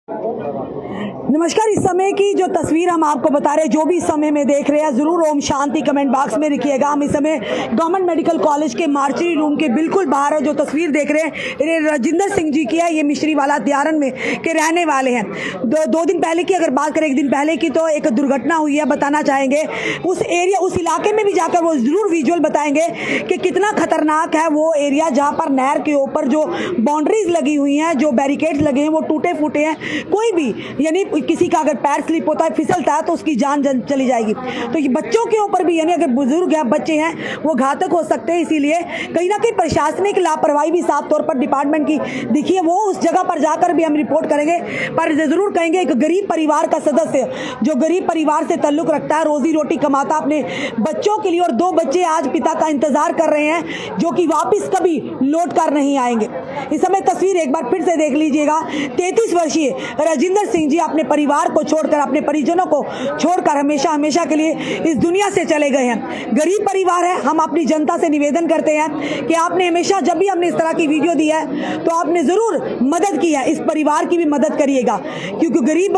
नमस्कार। इस समय की जो तस्वीर हम आपको बता रहे हैं, जो भी इस समय में देख रहे हैं, जरूर ओम शांति कमेंट बॉक्स में लिखिएगा। हम इस समय गवर्नमेंट मेडिकल कॉलेज के मार्चरी रूम के बिल्कुल बाहर जो तस्वीर देख रहे हैं, ये राजिंदर सिंह जी की है। ये मिश्री वाला दियारन में के रहने वाले हैं। दो दिन पहले की अगर बात करें, एक दिन पहले की, तो एक दुर्घटना हुई है। बताना चाहेंगे उस एरिया, उस इलाके में भी जाकर वो जरूर विजुअल बताएंगे कि कितना खतरनाक है वो एरिया, जहाँ पर नहर के ऊपर जो बाउंड्रीज लगी हुई हैं, जो बैरिकेड्स लगे हैं, वो टूटे फूटे हैं। कोई भी यानी किसी का अगर पैर स्लिप होता है, फिसलता है, तो उसकी जान चली जाएगी। तो ये बच्चों के ऊपर भी, यानी अगर बुजुर्ग है, बच्चे हैं, वो घातक हो सकते हैं। इसीलिए कहीं ना कहीं प्रशासनिक लापरवाही भी साफ तौर पर डिपार्टमेंट की दिखी है। वो उस जगह पर जाकर भी हम रिपोर्ट करेंगे, पर जरूर कहेंगे एक गरीब परिवार का सदस्य जो गरीब परिवार से ताल्लुक रखता है, रोजी रोटी कमाता अपने बच्चों के लिए, और 2 बच्चे आज पिता का इंतजार कर रहे हैं जो कि वापिस कभी लौट कर नहीं आएंगे। इस समय तस्वीर एक बार फिर से देख लीजिएगा। 33 वर्षीय राजिंदर सिंह जी अपने परिवार को छोड़कर, अपने परिजनों को छोड़कर हमेशा हमेशा के लिए इस दुनिया से चले गए हैं। गरीब परिवार है। हम अपनी जनता से निवेदन करते हैं कि आपने हमेशा, जब भी हमने इस तरह की वीडियो दी है, तो आपने जरूर मदद की है, इस परिवार की भी मदद करिएगा, क्योंकि गरीब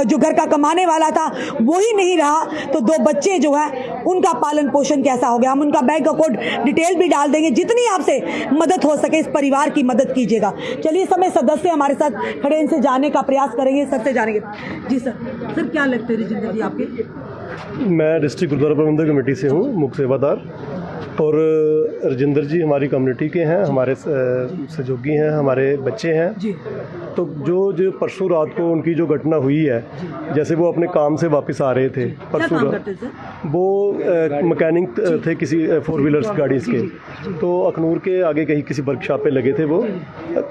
जो घर का कमाने वाला था वो ही नहीं रहा, तो 2 बच्चे जो है उनका पालन पोषण कैसा हो गया। हम उनका बैंक अकाउंट डिटेल भी डाल देंगे। जितनी आपसे मदद हो सके इस परिवार की मदद कीजिएगा। चलिए, समय सदस्य हमारे साथ खड़े, इनसे जानने का प्रयास करेंगे, सबसे जानेंगे। जी सर, क्या लगता है राजिंदर जी आपके? मैं डिस्ट्रिक्ट गुरुद्वारा प्रबंधक कमेटी से हूँ, मुख्य सेवादार। और राजिंदर जी हमारी कम्युनिटी के हैं, हमारे सहयोगी हैं, हमारे बच्चे हैं जी। तो जो परसों रात को उनकी जो घटना हुई है, जैसे वो अपने काम से वापस आ रहे थे परसों रात, वो मैकेनिक थे किसी 4 व्हीलर्स गाड़ी के, तो अखनूर के आगे कहीं किसी वर्कशॉप पे लगे थे वो।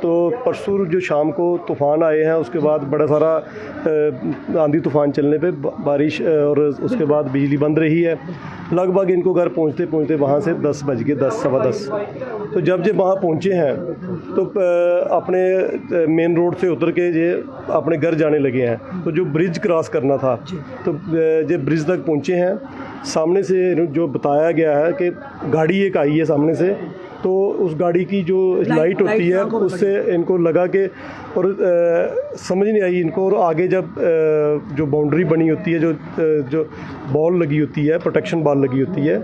तो परसों जो शाम को तूफ़ान आए हैं, उसके बाद बड़ा सारा आंधी तूफ़ान चलने पे बारिश, और उसके बाद बिजली बंद रही है। लगभग इनको घर पहुंचते पहुंचते वहाँ से 10 बज गए, 10 सवा 10। तो जब वहाँ पहुँचे हैं तो अपने मेन रोड से उतर के ये अपने घर जाने लगे हैं। तो जो ब्रिज क्रॉस करना था, तो जो ब्रिज तक पहुँचे हैं, सामने से जो बताया गया है कि गाड़ी एक आई है सामने से, तो उस गाड़ी की जो लाइट होती है उससे इनको लगा के, और समझ नहीं आई इनको। और आगे जब जो बाउंड्री बनी होती है, जो बॉल लगी होती है, प्रोटेक्शन बॉल लगी होती है,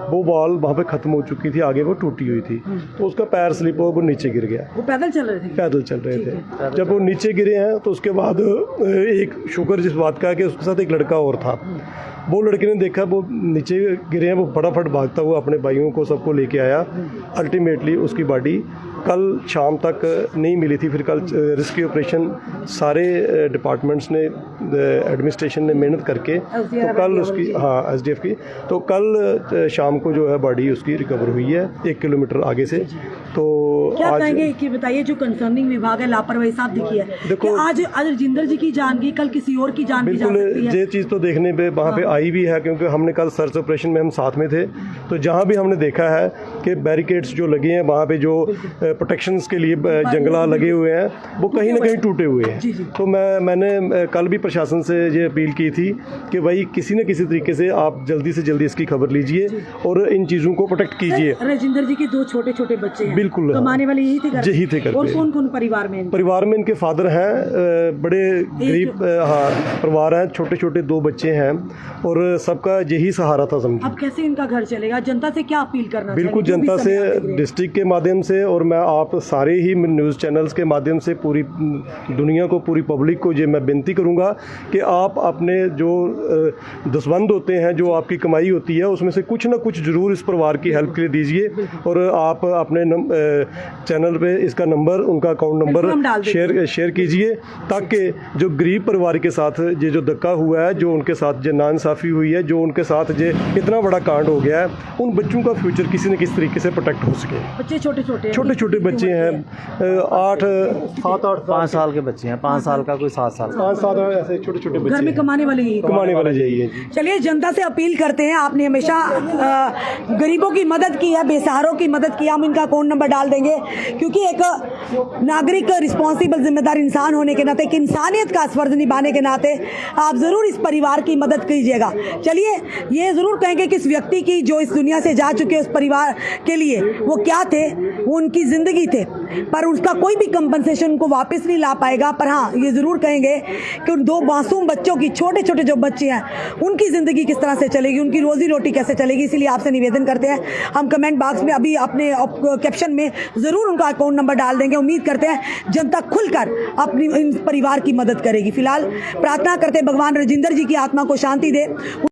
वो बॉल वहाँ पे ख़त्म हो चुकी थी, आगे वो टूटी हुई थी। तो उसका पैर स्लिप हो, वो नीचे गिर गया। वो पैदल चल रहे थे? पैदल चल रहे थे। जब वो नीचे गिरे हैं, तो उसके बाद एक शुक्र जिस बात का है कि उसके साथ एक लड़का और था। वो लड़के ने देखा वो नीचे गिरे हैं, वो फटाफट भागता हुआ अपने भाइयों को सबको लेके आया। अल्टीमेटली उसकी बॉडी कल शाम तक नहीं मिली थी। फिर कल रेस्क्यू ऑपरेशन सारे डिपार्टमेंट्स ने, एडमिनिस्ट्रेशन ने मेहनत करके, तो कल उसकी, हाँ, SDF की, तो कल शाम को जो है बॉडी उसकी रिकवर हुई है 1 किलोमीटर आगे से। तो क्या कहेंगे कि बताइए, जो कंसर्निंग विभाग है, लापरवाही साफ दिखी है। देखो, आज राजिंदर जी की जान गई, कल किसी और की जान भी जा सकती है। ये चीज़ तो देखने पे वहाँ पे आई भी है, क्योंकि हमने कल सर्च ऑपरेशन में हम साथ में थे। तो जहाँ भी हमने देखा है कि बैरिकेड्स जो लगे हैं, वहाँ पे जो प्रोटेक्शंस के लिए जंगला लगे हुए हैं, वो कहीं ना कहीं टूटे हुए हैं। तो मैंने कल भी प्रशासन से ये अपील की थी कि भाई किसी न किसी तरीके से आप जल्दी से जल्दी इसकी खबर लीजिए और इन चीज़ों को प्रोटेक्ट कीजिए। राजिंदर जी के 2 छोटे छोटे बच्चे हैं, बिल्कुल कमाने वाले यही थे घर। और कौन परिवार में? परिवार में इनके फादर हैं, बड़े गरीब, हाँ, परिवार हैं, छोटे छोटे 2 बच्चे हैं, और सबका यही सहारा था समझो। अब कैसे इनका घर चलेगा? जनता से क्या अपील करना? बिल्कुल, जनता से, डिस्ट्रिक्ट के माध्यम से, और मैं आप सारे ही न्यूज़ चैनल्स के माध्यम से पूरी दुनिया को, पूरी पब्लिक को ये मैं विनती करूंगा कि आप अपने जो दसबंद होते हैं, जो आपकी कमाई होती है, उसमें से कुछ ना कुछ ज़रूर इस परिवार की हेल्प के लिए दीजिए। और आप अपने चैनल पे इसका नंबर, उनका अकाउंट नंबर शेयर कीजिए, ताकि जो गरीब परिवार के साथ ये जो धक्का हुआ है, जो उनके साथ जो नाइंसाफ़ी हुई है, जो उनके साथ ये इतना बड़ा कांड हो गया है, उन बच्चों का फ्यूचर किसी न किसी तरीके से प्रोटेक्ट हो सके। बच्चे छोटे छोटे बच्चे हैं, 8, 7, 8, 5 साल के बच्चे हैं, 5 साल का, कोई 7 साल, 5 साल, ऐसे छोटे बच्चे घर में कमाने वाले यही। चलिए, जनता से अपील करते हैं, आपने हमेशा गरीबों की मदद की है, बेसहारों की मदद की। हम इनका अकाउंट नंबर डाल देंगे, क्योंकि एक नागरिक, रिस्पॉन्सिबल, जिम्मेदार इंसान होने के नाते, एक इंसानियत का फर्ज निभाने के नाते आप ज़रूर इस परिवार की मदद कीजिएगा। चलिए, ये ज़रूर कहेंगे कि इस व्यक्ति की जो इस दुनिया से जा चुके उस परिवार के लिए वो क्या थे, वो उनकी ज़िंदगी थे, पर उसका कोई भी कंपनसेशन उनको वापस नहीं ला पाएगा। पर हाँ, ये ज़रूर कहेंगे कि उन 2 मासूम बच्चों की, छोटे छोटे जो बच्चे हैं, उनकी ज़िंदगी किस तरह से चलेगी, उनकी रोज़ी रोटी कैसे चलेगी। इसीलिए आपसे निवेदन करते हैं, हम कमेंट बॉक्स में अभी अपने कैप्शन में ज़रूर उनका अकाउंट नंबर डाल देंगे। उम्मीद करते हैं जनता खुलकर अपनी इन परिवार की मदद करेगी। फिलहाल प्रार्थना करते हैं भगवान राजिंदर जी की आत्मा को शांति दे।